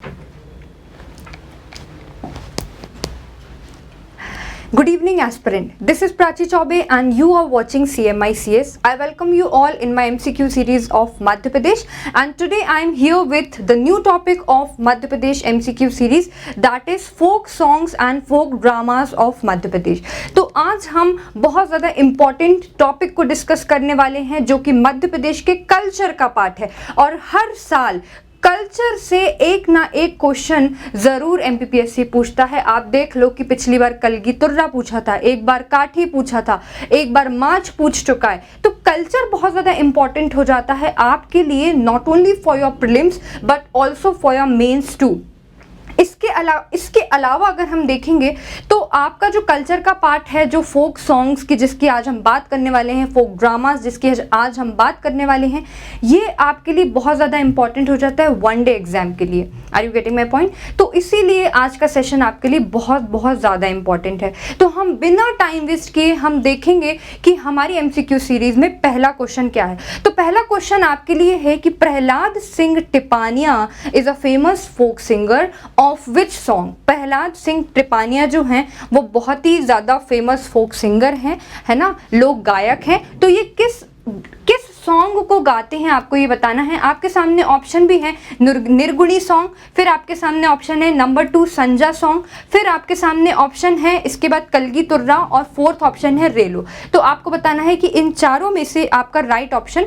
Good evening, aspirant. This is Prachi Chaube and you are watching CMICS. I welcome you all in my MCQ series of Madhya Pradesh, and today I am here with the new topic of Madhya Pradesh MCQ series, that is folk songs and folk dramas of Madhya Pradesh. तो आज हम बहुत ज़्यादा important topic को discuss करने वाले हैं जो कि मध्य प्रदेश के कल्चर का पार्ट है, और हर साल कल्चर से एक ना एक क्वेश्चन जरूर एमपीपीएससी पूछता है। आप देख लो कि पिछली बार कलगी तुर्रा पूछा था, एक बार काठी पूछा था, एक बार माच पूछ चुका है। तो कल्चर बहुत ज़्यादा इंपॉर्टेंट हो जाता है आपके लिए, not only for your prelims but also for your mains too. इसके अलावा अगर हम देखेंगे तो आपका जो कल्चर का पार्ट है, जो फोक सॉन्ग्स की जिसकी आज हम बात करने वाले हैं, फोक ड्रामास जिसकी आज हम बात करने वाले हैं, ये आपके लिए बहुत ज़्यादा इंपॉर्टेंट हो जाता है वन डे एग्जाम के लिए। Are you getting my point? तो इसीलिए आज का सेशन आपके लिए बहुत बहुत ज़्यादा इंपॉर्टेंट है। तो हम बिना टाइम वेस्ट किए हम देखेंगे कि हमारी एमसीक्यू सीरीज में पहला क्वेश्चन क्या है। तो पहला क्वेश्चन आपके लिए है कि Prahlad Singh Tipaniya is a famous folk singer of which song. Prahlad Singh Tipaniya जो हैं वो बहुत ही ज़्यादा फेमस फोक सिंगर हैं, है ना, लोक गायक हैं। तो ये किस सॉन्ग को गाते हैं आपको ये बताना है। आपके सामने ऑप्शन भी है निर्गुणी सॉन्ग, फिर आपके सामने ऑप्शन है नंबर 2 संजा सॉन्ग, फिर आपके सामने ऑप्शन है इसके बाद कलगी तुर्रा, और फोर्थ ऑप्शन है रेलो। तो आपको बताना है कि इन चारों में से आपका राइट ऑप्शन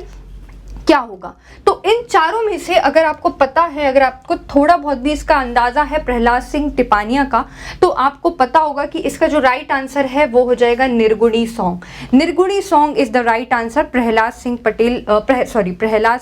क्या होगा। तो इन चारों में से अगर आपको पता है, अगर आपको थोड़ा बहुत भी इसका अंदाजा है प्रहलाद सिंह टिपानिया का, तो आपको पता होगा कि इसका जो राइट आंसर है वो हो जाएगा Nirguni song. Nirguni song is the right answer. Prahlad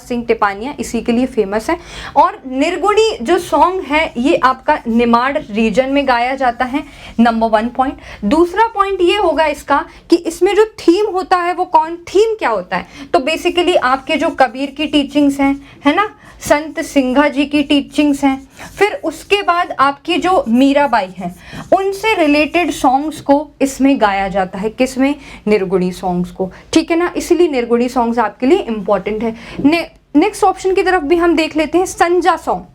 Singh Tipania इसी के लिए फेमस है। और निर्गुणी जो सॉन्ग है ये आपका निमाड़ रीजन में गाया जाता है, नंबर 1 पॉइंट। दूसरा पॉइंट ये होगा इसका कि इसमें जो थीम होता है वो थीम क्या होता है। तो बेसिकली आपके जो कबीर की टीचिंग्स हैं, है ना, संत सिंघा जी की टीचिंग्स हैं, फिर उसके बाद आपकी जो मीराबाई हैं उनसे रिलेटेड सॉन्ग्स को इसमें गाया जाता है। किसमें? निर्गुणी सॉन्ग्स को, ठीक है ना। इसलिए निर्गुणी सॉन्ग्स आपके लिए इंपॉर्टेंट है। नेक्स्ट ऑप्शन की तरफ भी हम देख लेते हैं, संजा सॉन्ग।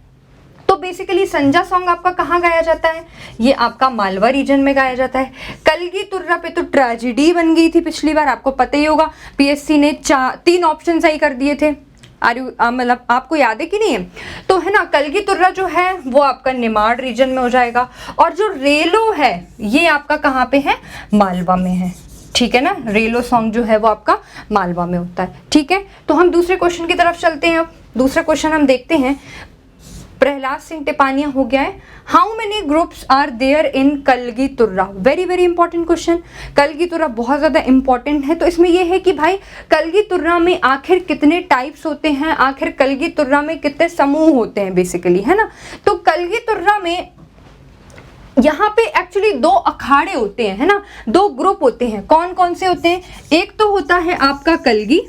तो बेसिकली संजा सॉन्ग आपका कहाँ गाया जाता है? ये आपका मालवा रीजन में गाया जाता है। कलगी तुर्रा पे तो ट्रेजेडी बन गई थी पिछली बार, आपको पता ही होगा, पीएससी ने 3 ऑप्शन सही कर दिए थे। मतलब आपको याद है कि नहीं है? तो है ना, कलगी तुर्रा जो है वो आपका निमाड़ रीजन में हो जाएगा, और जो रेलो है ये आपका कहाँ पे है? मालवा में है, ठीक है ना। रेलो सॉन्ग जो है वो आपका मालवा में होता है, ठीक है। तो हम दूसरे क्वेश्चन की तरफ चलते हैं। अब दूसरा क्वेश्चन हम देखते हैं, प्रहलाद सिंह टिपानिया हो गया है। How many groups are there in Kalgi Turra? Very very important question. Kalgi Turra बहुत ज़्यादा इंपॉर्टेंट है। तो इसमें यह है कि भाई कलगी तुर्रा में आखिर कितने टाइप्स होते हैं, आखिर कलगी तुर्रा में कितने समूह होते हैं बेसिकली, है ना। तो कलगी तुर्रा में यहाँ पे एक्चुअली 2 अखाड़े होते हैं, है ना, 2 ग्रुप होते हैं। कौन कौन से होते हैं? एक तो होता है आपका कलगी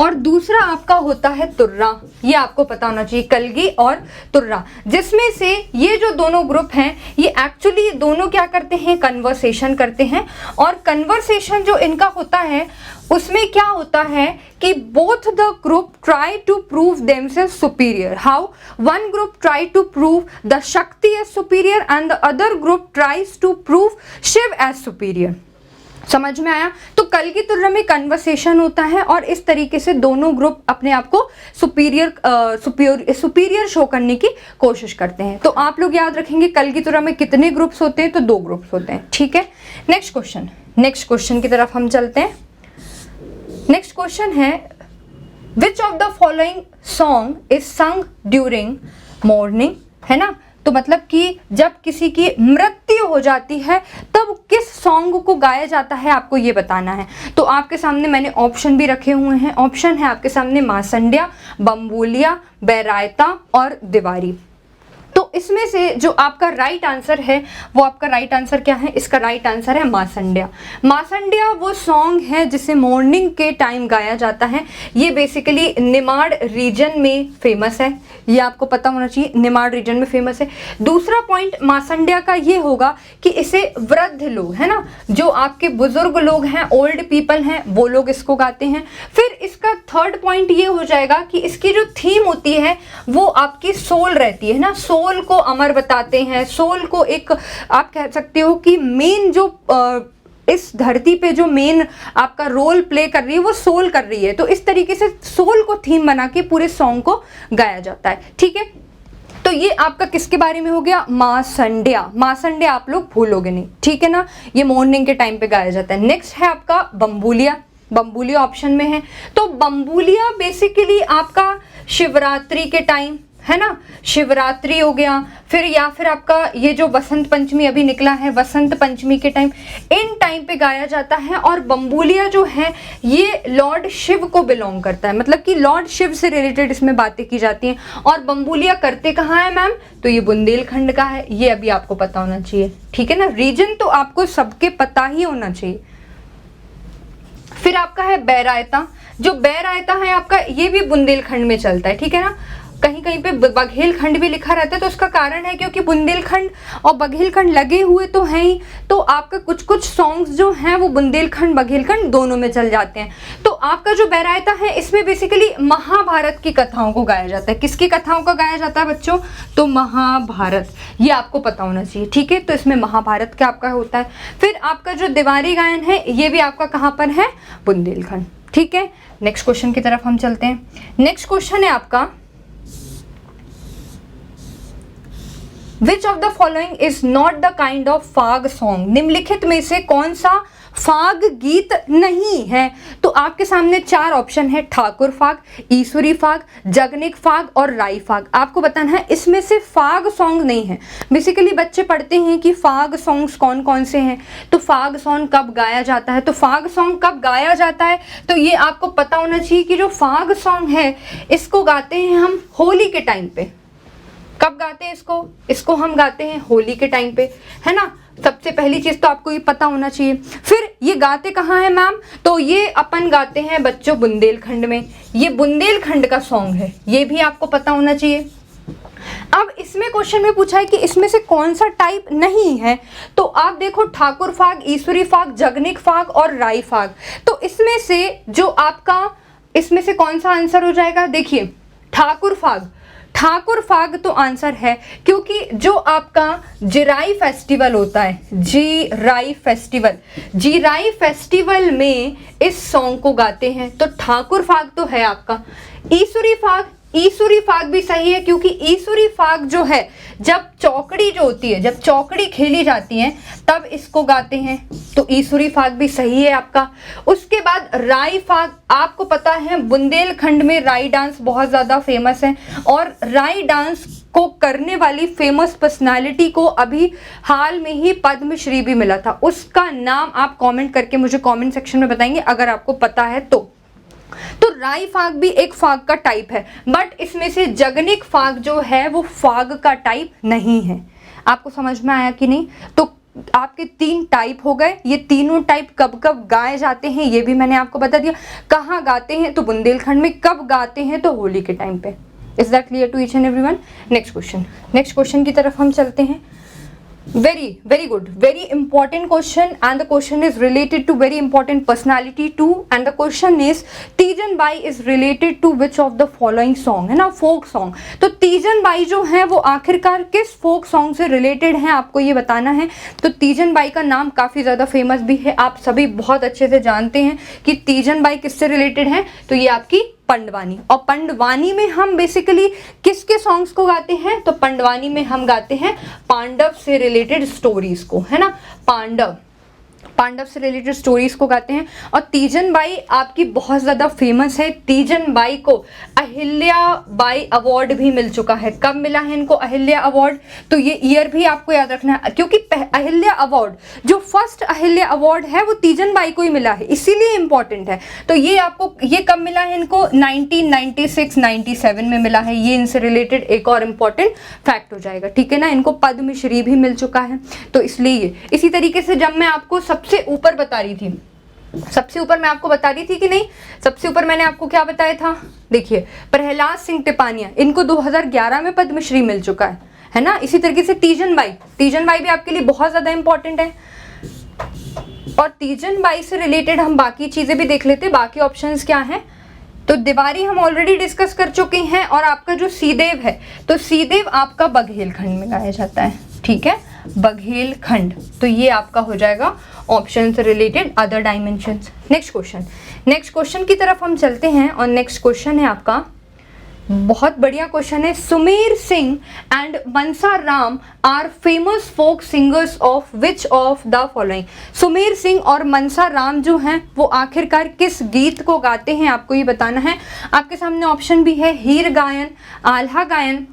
और दूसरा आपका होता है तुर्रा। ये आपको पता होना चाहिए, कलगी और तुर्रा, जिसमें से ये जो दोनों ग्रुप हैं ये एक्चुअली दोनों क्या करते हैं? कन्वर्सेशन करते हैं। और कन्वर्सेशन जो इनका होता है उसमें क्या होता है कि both the group try to prove themselves superior. How? One group try to prove the Shakti as superior and the other group tries to prove Shiva as superior. समझ में आया? तो कलगी तुर्रा में कन्वर्सेशन होता है और इस तरीके से दोनों ग्रुप अपने आप को सुपीरियर शो करने की कोशिश करते हैं। तो आप लोग याद रखेंगे कलगी तुर्रा में कितने ग्रुप्स होते हैं? तो 2 ग्रुप्स होते हैं, ठीक है। नेक्स्ट क्वेश्चन की तरफ हम चलते हैं। नेक्स्ट क्वेश्चन है, विच of the following song is संग ड्यूरिंग मॉर्निंग, है ना। तो मतलब कि जब किसी की मृत्यु हो जाती है तब किस सॉन्ग को गाया जाता है, आपको ये बताना है। तो आपके सामने मैंने ऑप्शन भी रखे हुए हैं। ऑप्शन है आपके सामने मासंडिया, बम्बोलिया, बैरायता और दिवारी। तो इसमें से जो आपका राइट आंसर है वो आपका राइट आंसर क्या है? इसका राइट आंसर है मासंडिया। मासंडिया वो सॉन्ग है जिसे मॉर्निंग के टाइम गाया जाता है। ये बेसिकली निमाड़ रीजन में फेमस है, ये आपको पता होना चाहिए, निमाड़ रीजन में फेमस है। दूसरा पॉइंट मासंडिया का ये होगा कि इसे वृद्ध लोग, है ना, जो आपके बुजुर्ग लोग हैं, ओल्ड पीपल हैं, वो लोग इसको गाते हैं। फिर इसका थर्ड पॉइंट ये हो जाएगा कि इसकी जो थीम होती है वो आपकी सोल रहती है ना, सोल को अमर बताते हैं, सोल को एक आप कह सकते हो कि मेन जो इस धरती पे जो मेन आपका रोल प्ले कर रही है वो सोल कर रही है। तो इस तरीके से सोल को थीम बना के पूरे सॉन्ग को गाया जाता है। ठीक है, तो ये आपका किसके बारे में हो गया? मासंडिया। मासंडिया आप लोग भूलोगे नहीं, ठीक है ना, ये मॉर्निंग के टाइम पे गाया जाता है। नेक्स्ट है आपका बम्बुलिया। बम्बुलिया ऑप्शन में है, तो बम्बुलिया बेसिकली आपका शिवरात्रि के टाइम, है ना, शिवरात्रि हो गया, फिर या फिर आपका ये जो वसंत पंचमी अभी निकला है, वसंत पंचमी के टाइम, इन टाइम पे गाया जाता है। और बम्बुलिया जो है ये लॉर्ड शिव को बिलोंग करता है, मतलब कि लॉर्ड शिव से रिलेटेड इसमें बातें की जाती हैं। और बम्बुलिया करते कहाँ है मैम? तो ये बुंदेलखंड का है, ये अभी आपको पता होना चाहिए, ठीक है ना। रीजन तो आपको सबके पता ही होना चाहिए। फिर आपका है बैरायता। जो बैरायता है आपका, ये भी बुंदेलखंड में चलता है, ठीक है ना। कहीं कहीं पे बघेलखंड भी लिखा रहता है, तो उसका कारण है क्योंकि बुंदेलखंड और बघेलखंड लगे हुए तो हैं ही, तो आपका कुछ कुछ सॉन्ग्स जो हैं वो बुंदेलखंड बघेलखंड दोनों में चल जाते हैं। तो आपका जो बैरायता है इसमें बेसिकली महाभारत की कथाओं को गाया जाता है। किसकी कथाओं का गाया जाता है बच्चों? तो महाभारत, ये आपको पता होना चाहिए, ठीक है। तो इसमें महाभारत का आपका होता है। फिर आपका जो दीवारी गायन है ये भी आपका कहाँ पर है? बुंदेलखंड, ठीक है। नेक्स्ट क्वेश्चन की तरफ हम चलते हैं। नेक्स्ट क्वेश्चन है आपका, Which of the following is not the kind of फाग सॉन्ग? निम्नलिखित में से कौन सा फाग गीत नहीं है? तो आपके सामने चार ऑप्शन है, ठाकुर फाग, ईश्वरी फाग, जगनिक फाग और राई फाग। आपको बताना है इसमें से फाग सॉन्ग नहीं है। बेसिकली बच्चे पढ़ते हैं कि फाग सॉन्ग्स कौन कौन से हैं, तो फाग सॉन्ग कब गाया जाता है, तो फाग सॉन्ग कब गाया जाता है, तो ये आपको पता होना चाहिए कि जो फाग सॉन्ग है इसको गाते हैं हम होली के टाइम पे। कब गाते हैं इसको हम गाते हैं होली के टाइम पे, है ना। सबसे पहली चीज तो आपको ये पता होना चाहिए। फिर ये गाते कहाँ है मैम? तो ये अपन गाते हैं बच्चों बुंदेलखंड में, ये बुंदेलखंड का सॉन्ग है, ये भी आपको पता होना चाहिए। अब इसमें क्वेश्चन में पूछा है कि इसमें से कौन सा टाइप नहीं है, तो आप देखो ठाकुर फाग, ईश्वरी फाग, जगनिक फाग और राई फाग। तो इसमें से जो आपका इसमें से कौन सा आंसर हो जाएगा? देखिए ठाकुर फाग, ठाकुर फाग तो आंसर है, क्योंकि जो आपका जिराई फेस्टिवल होता है, जिराई फेस्टिवल में इस सॉन्ग को गाते हैं, तो ठाकुर फाग तो है आपका। ईश्वरी फाग भी सही है, क्योंकि ईश्वरी फाग जो है जब चौकड़ी जो होती है, जब चौकड़ी खेली जाती है तब इसको गाते हैं, तो ईश्वरी फाग भी सही है आपका। उसके बाद राई फाग, आपको पता है बुंदेलखंड में राई डांस बहुत ज़्यादा फेमस है, और राई डांस को करने वाली फेमस पर्सनालिटी को अभी हाल में ही पद्मश्री भी मिला था। उसका नाम आप कमेंट करके मुझे कमेंट सेक्शन में बताएंगे अगर आपको पता है तो राई फाग भी एक फाग का टाइप है, बट इसमें से जगनिक फाग जो है वो फाग का टाइप नहीं है। आपको समझ में आया कि नहीं? तो आपके तीन टाइप हो गए। ये तीनों टाइप कब कब गाए जाते हैं ये भी मैंने आपको बता दिया। कहाँ गाते हैं? तो बुंदेलखंड में। कब गाते हैं? तो होली के टाइम पे। Is that clear to each and everyone? Next question की तरफ हम चलते हैं। Very good, very important question, and the question is related to very important personality too, and the question is Teejan Bai is related to which of the following song, है ना, folk song. तो तीजन बाई जो है वो आखिरकार किस फोक सॉन्ग से related है आपको ये बताना है। तो तीजन बाई का नाम काफ़ी ज़्यादा फेमस भी है, आप सभी बहुत अच्छे से जानते हैं कि तीजन बाई किससे रिलेटेड है, तो ये आपकी पंडवानी। और पंडवानी में हम बेसिकली किसके सॉन्ग्स को गाते हैं? तो पंडवानी में हम गाते हैं पांडव से रिलेटेड स्टोरीज को, है ना। पांडव से रिलेटेड स्टोरीज को गाते हैं। और तीजन बाई आपकी बहुत ज़्यादा फेमस है। तीजन बाई को अहिल्या बाई अवार्ड भी मिल चुका है। कब मिला है इनको अहिल्या अवार्ड, तो ये ईयर भी आपको याद रखना है, क्योंकि अहिल्या अवार्ड जो फर्स्ट अहिल्या अवार्ड है वो तीजन बाई को ही मिला है, इसीलिए इंपॉर्टेंट है। तो ये आपको, ये कब मिला है इनको, 1996-97 में मिला है। ये इनसे रिलेटेड एक और इम्पॉर्टेंट फैक्ट हो जाएगा, ठीक है ना। इनको पद्मश्री भी मिल चुका है, तो इसलिए इसी तरीके से जब मैं आपको सबसे ऊपर बता रही थी, सबसे ऊपर मैं आपको बता रही थी कि नहीं, सबसे ऊपर मैंने आपको क्या बताया था, देखिए प्रहलाद सिंह टिपानिया, इनको 2011 में पद्मश्री मिल चुका है ना। इसी तरीके से तीजन बाई भी आपके लिए बहुत ज़्यादा इंपॉर्टेंट है। और तीजन बाई से रिलेटेड हम बाकी चीज़ें भी देख लेते हैं, बाकी ऑप्शंस क्या हैं। तो दिवारी हम ऑलरेडी डिस्कस कर चुके हैं। और आपका जो सीदेव है, तो सीदेव आपका बघेलखंड में गाया जाता है, ठीक है, बघेलखंड। तो ये आपका हो जाएगा ऑप्शन से related other dimensions. Next question की तरफ हम चलते हैं। और नेक्स्ट क्वेश्चन है आपका, बहुत बढ़िया क्वेश्चन है। Sumer Singh and Mansa Ram are famous folk singers of which of the following. Sumer Singh और मनसा राम जो हैं वो आखिरकार किस गीत को गाते हैं, आपको ये बताना है। आपके सामने ऑप्शन भी है, हीर गायन, आल्हा गायन,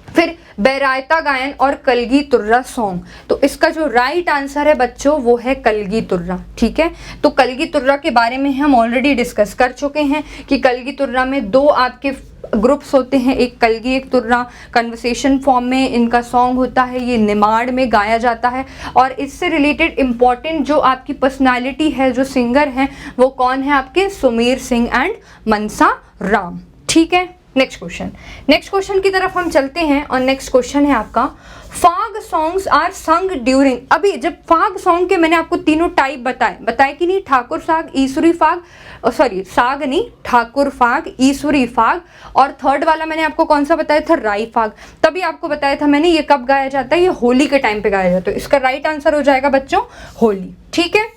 फिर बैरायता गायन और कलगी तुर्रा सॉन्ग। तो इसका जो राइट आंसर है बच्चों वो है कलगी तुर्रा, ठीक है। तो कलगी तुर्रा के बारे में हम ऑलरेडी डिस्कस कर चुके हैं कि कलगी तुर्रा में दो आपके ग्रुप्स होते हैं, एक कलगी एक तुर्रा। कन्वर्सेशन फॉर्म में इनका सॉन्ग होता है, ये निमाड़ में गाया जाता है। और इससे रिलेटेड इम्पॉर्टेंट जो आपकी पर्सनालिटी है, जो सिंगर हैं, वो कौन है आपके, सुमेर सिंह एंड मनसा राम, ठीक है। नेक्स्ट क्वेश्चन की तरफ हम चलते हैं। और नेक्स्ट क्वेश्चन है आपका, फाग सॉन्ग्स आर संग ड्यूरिंग। अभी जब फाग सॉन्ग के मैंने आपको तीनों टाइप बताए कि नहीं, ठाकुर साग, ईसुरी फाग, सॉरी साग नहीं, ठाकुर फाग, ईसुरी फाग, और थर्ड वाला मैंने आपको कौन सा बताया था, राई फाग। तभी आपको बताया था मैंने ये कब गाया जाता है, ये होली के टाइम पे गाया जाता है। इसका राइट आंसर हो जाएगा बच्चों होली, ठीक है।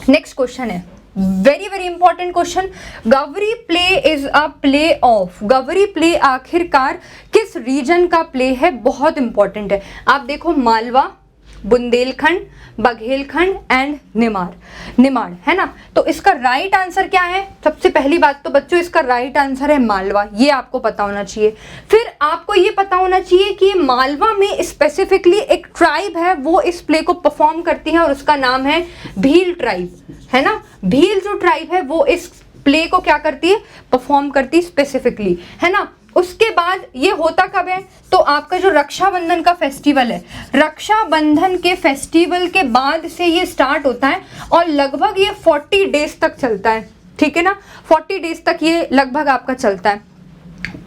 नेक्स्ट क्वेश्चन है, very very important question, Gavari play is a play of. Gavari play आखिरकार किस रीजन का प्ले है, बहुत इंपॉर्टेंट है। आप देखो, मालवा, बुंदेलखंड, बघेलखंड एंड निमाड़, है ना। तो इसका राइट आंसर क्या है, सबसे पहली बात तो बच्चों इसका राइट आंसर है मालवा, ये आपको पता होना चाहिए। फिर आपको ये पता होना चाहिए कि मालवा में स्पेसिफिकली एक ट्राइब है, वो इस प्ले को परफॉर्म करती है और उसका नाम है भील ट्राइब, है ना। भील जो ट्राइब है वो इस प्ले को क्या करती है, परफॉर्म करती है स्पेसिफिकली, है ना। उसके बाद ये होता कब है, तो आपका जो रक्षाबंधन का फेस्टिवल है, रक्षाबंधन के फेस्टिवल के बाद से ये स्टार्ट होता है और लगभग ये 40 डेज तक चलता है, ठीक है ना। 40 डेज तक ये लगभग आपका चलता है।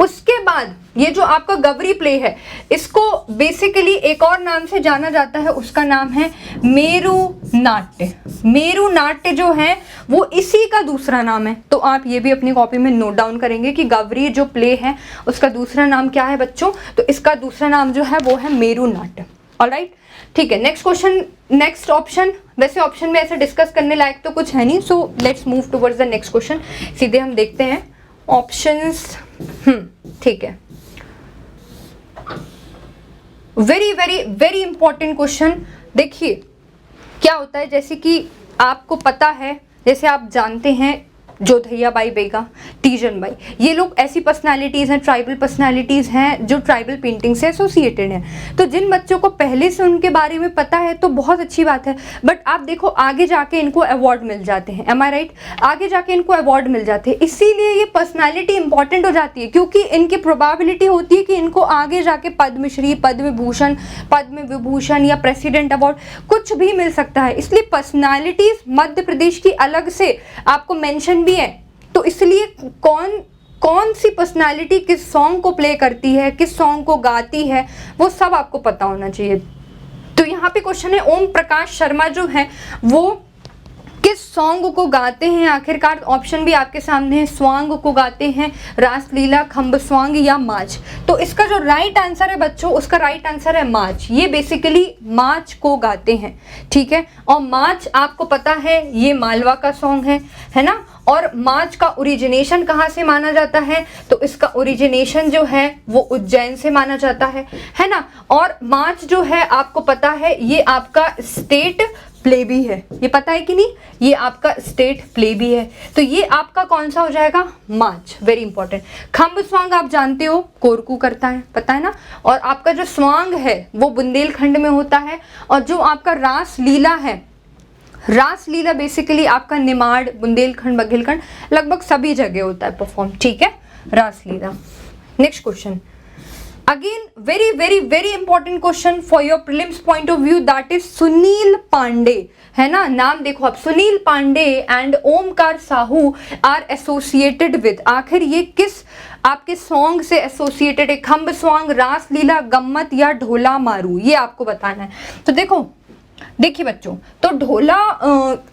उसके बाद ये जो आपका गवरी प्ले है, इसको बेसिकली एक और नाम से जाना जाता है, उसका नाम है मेरू नाट्य। मेरू नाट्य जो है वो इसी का दूसरा नाम है। तो आप ये भी अपनी कॉपी में नोट डाउन करेंगे कि गवरी जो प्ले है उसका दूसरा नाम क्या है बच्चों, तो इसका दूसरा नाम जो है वो है मेरू नाट्य। ऑलराइट, ठीक है। नेक्स्ट क्वेश्चन, नेक्स्ट ऑप्शन, वैसे ऑप्शन में ऐसे डिस्कस करने लायक तो कुछ है नहीं, so let's move towards the next question. सीधे हम देखते हैं ऑप्शंस, ठीक है। Very very very important question. देखिए क्या होता है, जैसे कि आपको पता है, जैसे आप जानते हैं जोधैया बाई बेगा, तीजन बाई, ये लोग ऐसी पर्सनालिटीज़ हैं, ट्राइबल पर्सनालिटीज़ हैं जो ट्राइबल पेंटिंग से एसोसिएटेड हैं। तो जिन बच्चों को पहले से उनके बारे में पता है तो बहुत अच्छी बात है, बट आप देखो आगे जाके इनको अवार्ड मिल जाते हैं, एम आई राइट, आगे जाके इनको अवार्ड मिल जाते हैं। इसीलिए ये पर्सनैलिटी इंपॉर्टेंट हो जाती है, क्योंकि इनकी प्रोबेबिलिटी होती है कि इनको आगे जाके पद्मश्री, पद्म विभूषण या प्रेसिडेंट अवार्ड कुछ भी मिल सकता है। इसलिए पर्सनैलिटीज़ मध्य प्रदेश की अलग से आपको मेंशन भी है। तो इसलिए कौन सी पर्सनालिटी किस सॉन्ग को प्ले करती है, किस सॉन्ग को गाती है, वो सब आपको पता होना चाहिए। तो यहाँ पे क्वेश्चन है, ओम प्रकाश शर्मा जो है वो किस सॉन्ग को गाते हैं आखिरकार। ऑप्शन भी आपके सामने है, स्वांग को गाते हैं, रासलीला, खम्ब स्वांग या माच। तो इसका जो राइट आंसर है बच्चों, उसका राइट आंसर है माच। ये बेसिकली माच को गाते हैं, ठीक है। और माच आपको पता है ये मालवा का सॉन्ग है ना। और माच का ओरिजिनेशन कहाँ से माना जाता है, तो इसका ओरिजिनेशन जो है वो उज्जैन से माना जाता है ना। और माच जो है आपको पता है ये आपका स्टेट प्ले भी है, ये पता है कि नहीं, ये आपका स्टेट प्ले भी है। तो ये आपका कौन सा हो जाएगा, मार्च, वेरी इंपॉर्टेंट। खम्ब स्वांग आप जानते हो कोरकू करता है, पता है ना। और आपका जो स्वांग है वो बुंदेलखंड में होता है। और जो आपका रास लीला है, रास लीला बेसिकली आपका निमाड़, बुंदेलखंड, बघेलखंड, लगभग सभी जगह होता है परफॉर्म, ठीक है, Raas Leela. Next question, again very very very important question for your prelims point of view, that is Sunil Pandey, है ना। नाम देखो आप, Sunil Pandey and Omkar Sahu are associated with, आखिर ये किस आपके सॉन्ग से एसोसिएटेड है, खम्ब स्वांग, रास लीला, गम्मत या ढोला मारू, ये आपको बताना है। तो देखो, देखिए बच्चों, तो ढोला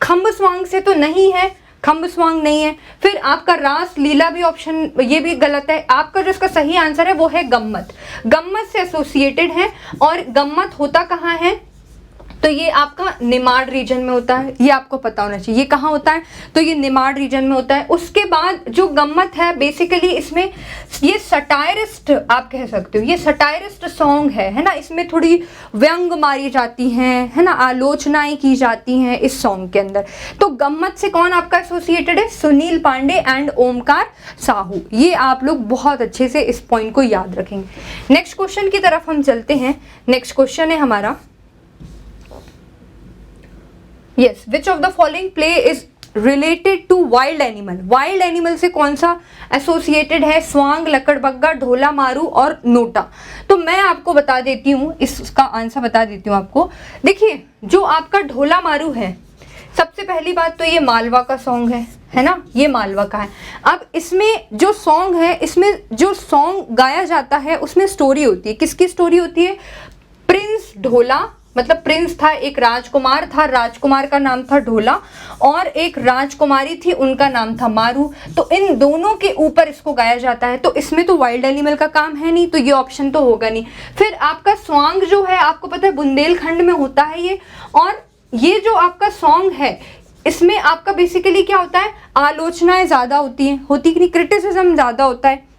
खम्ब स्वांग से तो नहीं है, खम्ब स्वांग नहीं है। फिर आपका रास लीला भी ऑप्शन, ये भी गलत है। आपका जो इसका सही आंसर है वो है गम्मत, गम्मत से एसोसिएटेड है। और गम्मत होता कहाँ है, तो ये आपका निमाड़ रीजन में होता है, ये आपको पता होना चाहिए। ये कहाँ होता है, तो ये निमाड़ रीजन में होता है। उसके बाद जो गम्मत है बेसिकली इसमें ये सटायरिस्ट आप कह सकते हो, ये सटायरिस्ट सॉन्ग है ना। इसमें थोड़ी व्यंग मारी जाती हैं, है ना, आलोचनाएं की जाती हैं इस सॉन्ग के अंदर। तो गम्मत से कौन आपका एसोसिएटेड है, सुनील पांडे एंड ओमकार साहू। ये आप लोग बहुत अच्छे से इस पॉइंट को याद रखेंगे। नेक्स्ट क्वेश्चन की तरफ हम चलते हैं। नेक्स्ट क्वेश्चन है हमारा, yes, which of the following play is related to wild animal, wild animal से कौन सा एसोसिएटेड है, स्वांग, लकड़बग्गा, ढोला मारू और नोटा। तो मैं आपको बता देती हूँ, इसका आंसर बता देती हूँ आपको। देखिए, जो आपका ढोला मारू है, सबसे पहली बात तो ये मालवा का सॉन्ग है ना, ये मालवा का है। अब इसमें जो सॉन्ग है, इसमें जो सॉन्ग गाया जाता है उसमें स्टोरी होती है। किसकी स्टोरी होती है, प्रिंस ढोला, मतलब प्रिंस था, एक राजकुमार था, राजकुमार का नाम था ढोला, और एक राजकुमारी थी, उनका नाम था मारू। तो इन दोनों के ऊपर इसको गाया जाता है। तो इसमें तो वाइल्ड एनिमल का काम है नहीं, तो ये ऑप्शन तो होगा नहीं। फिर आपका स्वांग जो है, आपको पता है बुंदेलखंड में होता है ये। और ये जो आपका सॉन्ग है, इसमें आपका बेसिकली क्या होता है, आलोचनाएं ज़्यादा होती हैं, होती कि नहीं, क्रिटिसिज्म ज़्यादा होता है।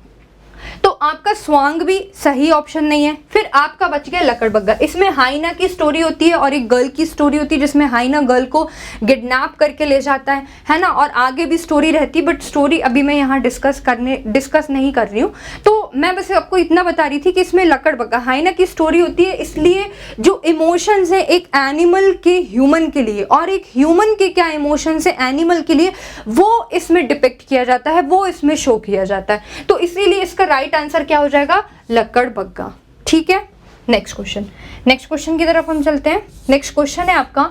तो आपका स्वांग भी सही ऑप्शन नहीं है। फिर आपका बच गया लकड़बग्गा। इसमें हाइना की स्टोरी होती है और एक गर्ल की स्टोरी होती है, जिसमें हाइना गर्ल को किडनैप करके ले जाता है ना। और आगे भी स्टोरी रहती है, बट स्टोरी अभी मैं यहाँ डिस्कस नहीं कर रही हूँ। तो मैं बस आपको इतना बता रही थी कि इसमें लकड़बग्गा, हाइना की स्टोरी होती है। इसलिए जो इमोशंस है एक एनिमल के ह्यूमन के लिए, और एक ह्यूमन के क्या इमोशंस है एनिमल के लिए, वो इसमें डिपिक्ट किया जाता है, वो इसमें शो किया जाता है। तो इसीलिए इसका राइट आंसर क्या हो जाएगा, लकड़बग्गा, ठीक है। नेक्स्ट क्वेश्चन की तरफ हम चलते हैं। नेक्स्ट क्वेश्चन है आपका,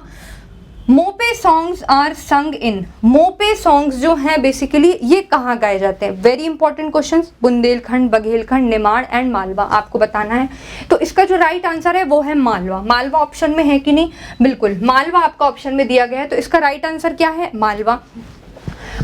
मोपे सॉन्ग्स आर संग इन, मोपे सॉन्ग्स जो हैं बेसिकली ये कहाँ गाए जाते हैं। Very important question, Bundelkhand, Baghelkhand, Nimar and Malwa, आपको बताना है। तो इसका जो राइट आंसर है वो है मालवा। मालवा ऑप्शन में है कि नहीं, बिल्कुल मालवा आपका ऑप्शन में दिया गया है। तो इसका राइट आंसर क्या है, मालवा।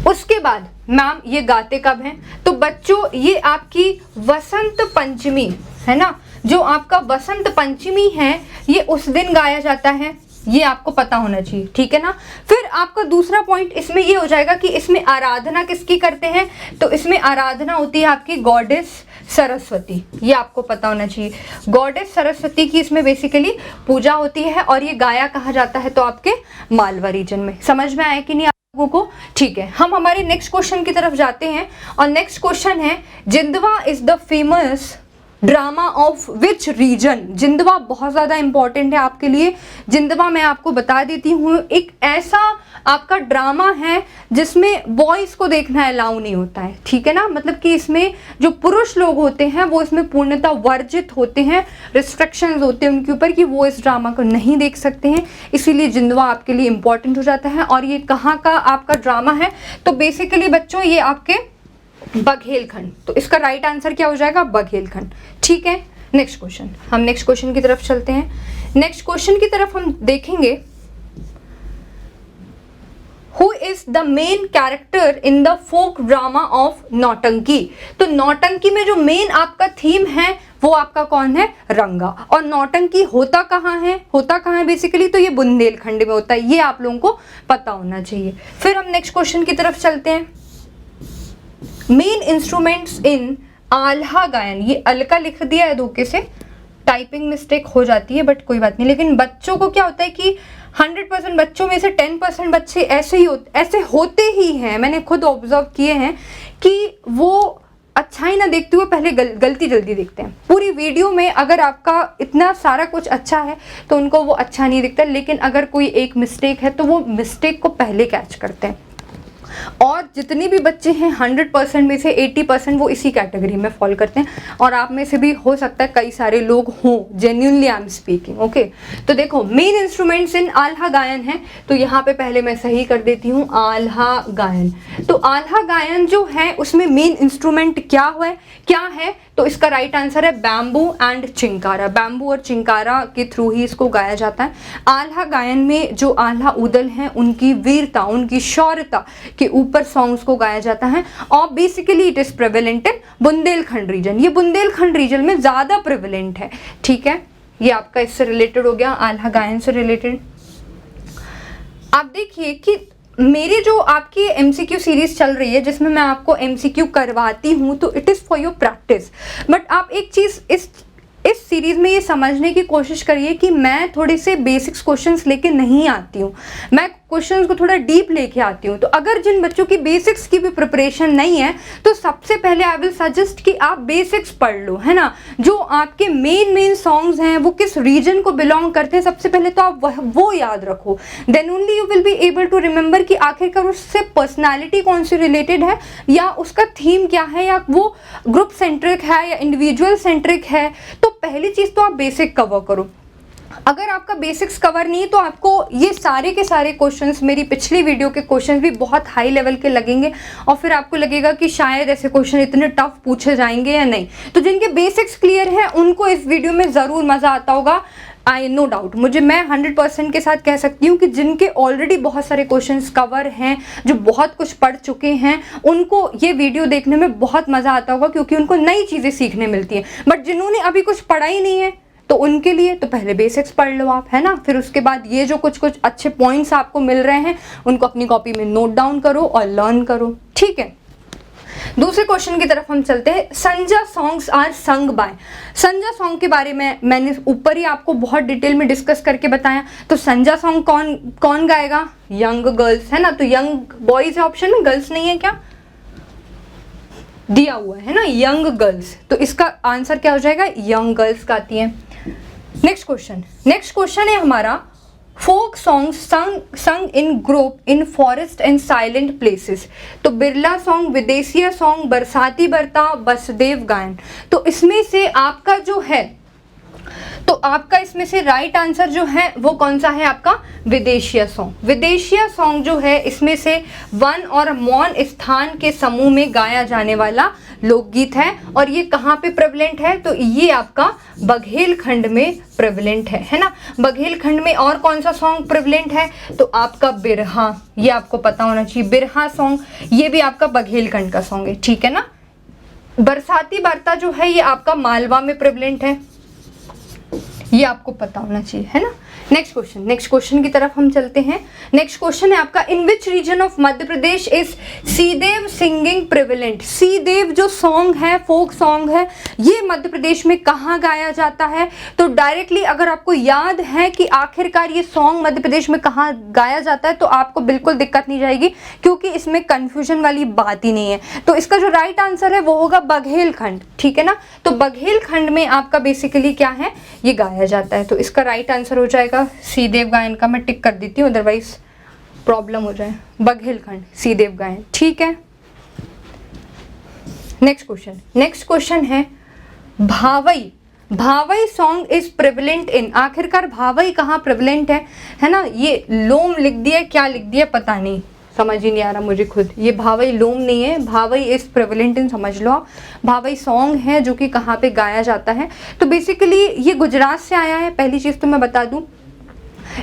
उसके बाद मैम ये गाते कब हैं, तो बच्चों ये आपकी वसंत पंचमी है ना, जो आपका वसंत पंचमी है ये उस दिन गाया जाता है, ये आपको पता होना चाहिए, ठीक है ना। फिर आपका दूसरा पॉइंट इसमें ये हो जाएगा कि इसमें आराधना किसकी करते हैं, तो इसमें आराधना होती है आपकी गॉडेस सरस्वती, ये आपको पता होना चाहिए। गॉडेस सरस्वती की इसमें बेसिकली पूजा होती है, और ये गाया कहा जाता है तो आपके मालवा रीजन में। समझ में आया कि नहीं लोगों को, ठीक है। हम हमारे नेक्स्ट क्वेश्चन की तरफ जाते हैं, और नेक्स्ट क्वेश्चन है, Jindwa is the famous drama of which region. Jindwa बहुत ज़्यादा इंपॉर्टेंट है आपके लिए। जिंदवा मैं आपको बता देती हूँ, एक ऐसा आपका ड्रामा है जिसमें बॉयज़ को देखना अलाउ नहीं होता है, ठीक है ना। मतलब कि इसमें जो पुरुष लोग होते हैं वो इसमें पूर्णतः वर्जित होते हैं, रिस्ट्रिक्शंस होते हैं उनके ऊपर कि वो इस ड्रामा को नहीं देख सकते हैं। इसीलिए जिंदवा आपके लिए इंपॉर्टेंट हो जाता है। और ये कहाँ का आपका ड्रामा है, तो बेसिकली बच्चों ये आपके बघेलखंड। तो इसका राइट आंसर क्या हो जाएगा, बघेलखंड, ठीक है। नेक्स्ट क्वेश्चन, हम नेक्स्ट क्वेश्चन की तरफ चलते हैं। नेक्स्ट क्वेश्चन की तरफ हम देखेंगे, who is the main character in the folk drama of Nautanki. तो नौटंकी में जो मेन आपका थीम है वो आपका कौन है, रंगा। और नौटंकी होता कहाँ है बेसिकली, तो ये बुंदेलखंड में होता है, ये आप लोगों को पता होना चाहिए। फिर हम नेक्स्ट क्वेश्चन की तरफ चलते हैं। मेन इंस्ट्रूमेंट्स इन आल्हा गायन, ये अलका लिख दिया है धोखे से, टाइपिंग मिस्टेक हो जाती है, बट कोई बात नहीं। लेकिन बच्चों को क्या होता है कि 100% बच्चों में से 10% बच्चे ऐसे होते ही हैं, मैंने खुद ऑब्जर्व किए हैं कि वो अच्छाई ना देखते हुए पहले गलती जल्दी देखते हैं। पूरी वीडियो में अगर आपका इतना सारा कुछ अच्छा है तो उनको वो अच्छा नहीं दिखता, लेकिन अगर कोई एक मिस्टेक है तो वो मिस्टेक को पहले कैच करते हैं। और जितने भी बच्चे हैं 100% में से 80% वो इसी कैटेगरी में फॉल करते हैं, और आप में से भी हो सकता है कई सारे लोग हों, genuinely I am speaking. Okay, तो देखो मेन इंस्ट्रूमेंट्स इन आल्हा गायन है, तो यहाँ पे पहले मैं सही कर देती हूँ आल्हा गायन। तो आल्हा गायन जो है उसमें मेन इंस्ट्रूमेंट क्या है, तो इसका राइट आंसर है बैम्बू एंड चिंकारा। बैम्बू और चिंकारा के थ्रू ही इसको गाया जाता है। आल्हा गायन में जो आल्हा उदल हैं उनकी वीरता, उनकी शौर्यता के ऊपर सॉन्ग्स को गाया जाता है, और basically it is prevalent in Bundelkhand region. ये बुंदेलखंड रीजन में ज़्यादा प्रेवलेंट है, ठीक है। ये आपका इससे रिलेटेड हो गया, आल्हा गायन से रिलेटेड। आप देखिए कि मेरी जो आपकी MCQ सीरीज चल रही है जिसमें मैं आपको MCQ करवाती हूँ, तो it is for your practice. But आप एक चीज़ इस सीरीज़ में ये समझने की कोशिश करिए कि मैं थोड़े से बेसिक्स क्वेश्चंस लेके नहीं आती हूँ, मैं क्वेश्चंस को थोड़ा डीप लेके आती हूँ। तो अगर जिन बच्चों की बेसिक्स की भी प्रिपरेशन नहीं है तो सबसे पहले आई विल सजेस्ट कि आप बेसिक्स पढ़ लो, है ना। जो आपके मेन सॉन्ग्स हैं वो किस रीजन को बिलोंग करते हैं, सबसे पहले तो आप वो याद रखो, then only you will be able to remember कि आखिरकार उससे पर्सनैलिटी कौन सी रिलेटेड है, या उसका थीम क्या है, या वो ग्रुप सेंट्रिक है या इंडिविजुअल सेंट्रिक है। तो पहली चीज़ तो आप बेसिक कवर करो। अगर आपका बेसिक्स कवर नहीं है तो आपको ये सारे के सारे क्वेश्चंस, मेरी पिछली वीडियो के क्वेश्चंस भी बहुत हाई लेवल के लगेंगे, और फिर आपको लगेगा कि शायद ऐसे क्वेश्चन इतने टफ पूछे जाएंगे या नहीं। तो जिनके बेसिक्स क्लियर हैं उनको इस वीडियो में ज़रूर मज़ा आता होगा, आई नो डाउट। मैं 100% के साथ कह सकती हूँ कि जिनके ऑलरेडी बहुत सारे क्वेश्चंस कवर हैं, जो बहुत कुछ पढ़ चुके हैं, उनको ये वीडियो देखने में बहुत मज़ा आता होगा, क्योंकि उनको नई चीज़ें सीखने मिलती हैं। बट जिन्होंने अभी कुछ पढ़ा ही नहीं है तो उनके लिए तो पहले बेसिक्स पढ़ लो आप, है ना। फिर उसके बाद ये जो कुछ अच्छे पॉइंट्स आपको मिल रहे हैं उनको अपनी कॉपी में नोट डाउन करो और लर्न करो, ठीक है। दूसरे क्वेश्चन की तरफ हम चलते हैं। Sanja songs are sung by. Sanja song के बारे में मैंने ऊपर ही आपको बहुत डिटेल में डिस्कस करके बताया। तो संजा सॉन्ग कौन गाएगा? यंग गर्ल्स, है ना। तो यंग बॉयज है ऑप्शन में, गर्ल्स नहीं है क्या? दिया हुआ है ना यंग गर्ल्स, तो इसका आंसर क्या हो जाएगा? यंग गर्ल्स गाती हैं। नेक्स्ट क्वेश्चन है हमारा, folk song sung in group in forest and silent places. तो बिरला सॉन्ग, विदेशिया सॉन्ग, बरसाती बरता, वसुदेव गायन। तो इसमें से आपका जो है, तो आपका इसमें से राइट आंसर जो है वो कौन सा है? आपका विदेशिया सॉन्ग। विदेशिया सॉन्ग जो है इसमें से वन और मौन स्थान के समूह में गाया जाने वाला लोकगीत है, और ये कहाँ पे प्रेवलेंट है? तो ये आपका बघेलखंड में प्रेवलेंट है ना। बघेलखंड में और कौन सा सॉन्ग प्रेवलेंट है? तो आपका बिरहा, ये आपको पता होना चाहिए। बिरहा सॉन्ग ये भी आपका बघेलखंड का सॉन्ग है, ठीक है ना। बरसाती बरता जो है ये आपका मालवा में प्रेवलेंट है, ये आपको पता होना चाहिए, है ना। नेक्स्ट क्वेश्चन की तरफ हम चलते हैं। नेक्स्ट क्वेश्चन है आपका, in which region of Madhya Pradesh is Sidev singing prevalent. Sidev जो सॉन्ग है, फोक सॉन्ग है, ये मध्य प्रदेश में कहाँ गाया जाता है? तो डायरेक्टली अगर आपको याद है कि आखिरकार ये सॉन्ग मध्य प्रदेश में कहाँ गाया जाता है तो आपको बिल्कुल दिक्कत नहीं जाएगी, क्योंकि इसमें कन्फ्यूजन वाली बात ही नहीं है। तो इसका जो राइट आंसर है वो होगा बघेलखंड, ठीक है ना। तो बघेलखंड में आपका बेसिकली क्या है? ये गाया जाता है। तो इसका राइट आंसर हो जाएगा सीदेव गायन का। मैं टिक कर देती हूँ, अदरवाइज प्रॉब्लम हो जाए। बघेलखंड, सीदेव गायन, ठीक है। नेक्स्ट क्वेश्चन है, भावई। भावई सॉन्ग इज प्रेवलेंट इन। आखिरकार भावई कहाँ प्रेवलेंट है ना। ये लोम लिख दिया, क्या लिख दिया पता नहीं, समझ ही नहीं आ रहा मुझे खुद। ये भावई लोम नहीं है, भावई इज प्रेवलेंट इन समझ लो आप। भावई सॉन्ग है जो कि कहाँ पे गाया जाता है? तो बेसिकली ये गुजरात से आया है, पहली चीज़ तो मैं बता दूं।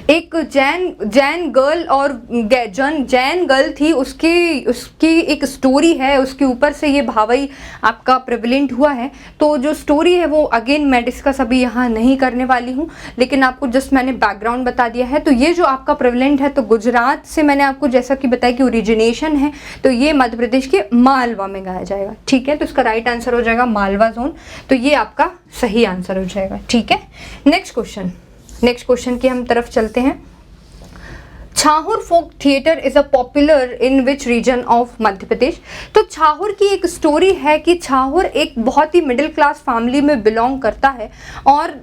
एक जैन गर्ल और जैन गर्ल थी, उसकी एक स्टोरी है, उसके ऊपर से ये भावई आपका प्रेवलेंट हुआ है। तो जो स्टोरी है वो अगेन मैं डिस्कस अभी यहाँ नहीं करने वाली हूँ, लेकिन आपको जस्ट मैंने बैकग्राउंड बता दिया है। तो ये जो आपका प्रेवलेंट है तो गुजरात से मैंने आपको जैसा कि बताया कि ओरिजिनेशन है, तो ये मध्य प्रदेश के मालवा में गाया जाएगा। ठीक है, तो इसका राइट आंसर हो जाएगा मालवा जोन, तो ये आपका सही आंसर हो जाएगा। ठीक है, नेक्स्ट क्वेश्चन की हम तरफ चलते हैं। Chhahur folk theatre is a popular in which region of Madhya Pradesh. तो छाहूर की एक स्टोरी है कि छाहूर एक बहुत ही मिडिल क्लास फैमिली में बिलोंग करता है, और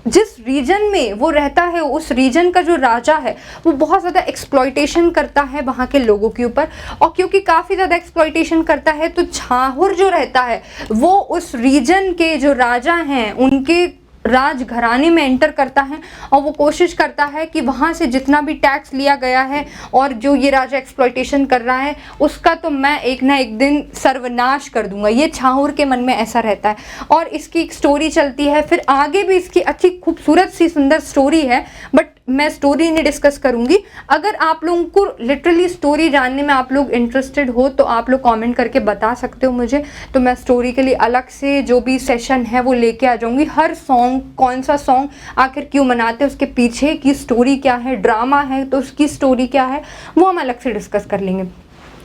जिस रीजन में वो रहता है उस रीजन का जो राजा है वो बहुत ज़्यादा एक्सप्लॉइटेशन करता है वहाँ के लोगों के ऊपर, और क्योंकि काफ़ी ज़्यादा एक्सप्लॉइटेशन करता है तो छाहूर जो रहता है वो उस रीजन के जो राजा हैं उनके राज घराने में एंटर करता है, और वो कोशिश करता है कि वहाँ से जितना भी टैक्स लिया गया है और जो ये राजा एक्सप्लॉइटेशन कर रहा है उसका तो मैं एक ना एक दिन सर्वनाश कर दूंगा। ये छाहूर के मन में ऐसा रहता है, और इसकी एक स्टोरी चलती है। फिर आगे भी इसकी अच्छी खूबसूरत सी सुंदर स्टोरी है, बट मैं स्टोरी नहीं डिस्कस करूंगी। अगर आप लोगों को लिटरली स्टोरी जानने में आप लोग इंटरेस्टेड हो तो आप लोग कमेंट करके बता सकते हो मुझे, तो मैं स्टोरी के लिए अलग से जो भी सेशन है वो लेके आ जाऊंगी। हर सॉन्ग, कौन सा सॉन्ग आखिर क्यों मनाते हैं, उसके पीछे की स्टोरी क्या है, ड्रामा है तो उसकी स्टोरी क्या है, वो हम अलग से डिस्कस कर लेंगे।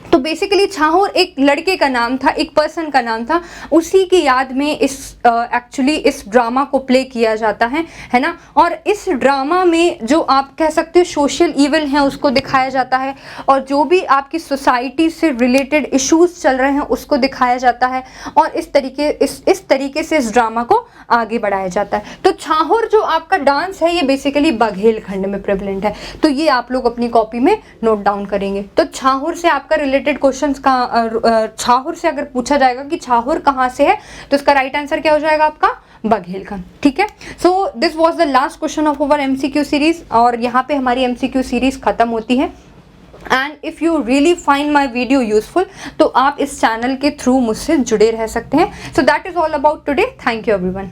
तो बेसिकली छाहूर एक लड़के का नाम था, एक पर्सन का नाम था, उसी की याद में एक्चुअली इस ड्रामा को प्ले किया जाता है ना। और इस ड्रामा में जो आप कह सकते हो सोशल इविल हैं उसको दिखाया जाता है, और जो भी आपकी सोसाइटी से रिलेटेड इश्यूज चल रहे हैं उसको दिखाया जाता है, और इस तरीके से इस ड्रामा को आगे बढ़ाया जाता है। तो छाहूर जो आपका डांस है ये बेसिकली बघेलखंड में प्रेवलेंट है, तो ये आप लोग अपनी कॉपी में नोट डाउन करेंगे। तो छाहूर से आपका रिलेटेड क्वेश्चंस का, छाहूर से अगर पूछा जाएगा कि छाहूर कहाँ से है तो इसका राइट आंसर क्या हो जाएगा आपका बघेलखंड। ठीक है, so this was the last question of our MCQ series, और यहाँ पे हमारी एमसीक्यू सीरीज खत्म होती है। And if you really find my video useful तो आप इस चैनल के थ्रू मुझसे जुड़े रह सकते हैं। So that is all about today. Thank you everyone.